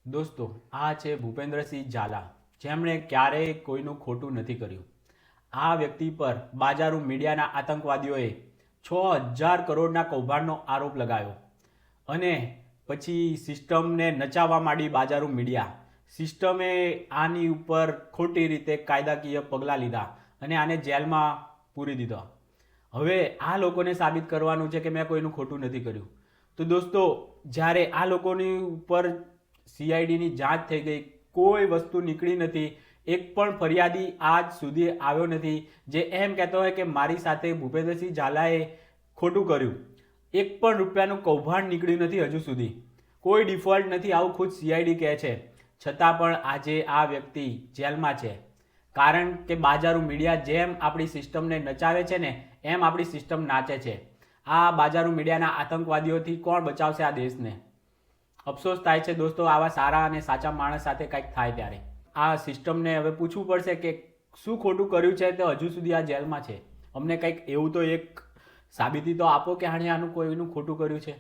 દોસ્તો, આ છે ભૂપેન્દ્રસિંહ ઝાલા, જેમણે ક્યારેય કોઈનું ખોટું નથી કર્યું. આ વ્યક્તિ પર બાજારુ મીડિયાના આતંકવાદીઓએ 6,000 કરોડના કૌભાંડનો આરોપ લગાવ્યો અને પછી સિસ્ટમને નચાવવા માંડી બાજારુ મીડિયા. સિસ્ટમે આની ઉપર ખોટી રીતે કાયદાકીય પગલાં લીધા અને આને જેલમાં પૂરી દીધો. હવે આ લોકોને સાબિત કરવાનું છે કે મેં કોઈનું ખોટું નથી કર્યું. તો દોસ્તો, જ્યારે આ લોકોની ઉપર સીઆઈડીની જાંચ થઈ ગઈ, કોઈ વસ્તુ નીકળી નથી, એક પણ ફરિયાદી આજ સુધી આવ્યો નથી જે એમ કહેતો હોય કે મારી સાથે ભૂપેન્દ્રસિંહ ઝાલાએ ખોટું કર્યું. એક પણ રૂપિયાનું કૌભાંડ નીકળ્યું નથી હજુ સુધી. કોઈ ડિફોલ્ટ નથી, આવું ખુદ સીઆઈડી કહે છે. છતાં પણ આજે આ વ્યક્તિ જેલમાં છે, કારણ કે બાજારુ મીડિયા જેમ આપણી સિસ્ટમને નચાવે છે ને એમ આપણી સિસ્ટમ નાચે છે. આ બાજારુ મીડિયાના આતંકવાદીઓથી કોણ બચાવશે આ દેશને? અફસોસ થાય છે દોસ્તો, આવા સારા અને સાચા માણસ સાથે કંઈક થાય ત્યારે. આ સિસ્ટમને હવે પૂછવું પડશે કે શું ખોટું કર્યું છે તો હજુ સુધી આ જેલમાં છે. અમને કંઈક એવું તો એક સાબિતી તો આપો કે આણે આનું કોઈનું ખોટું કર્યું છે.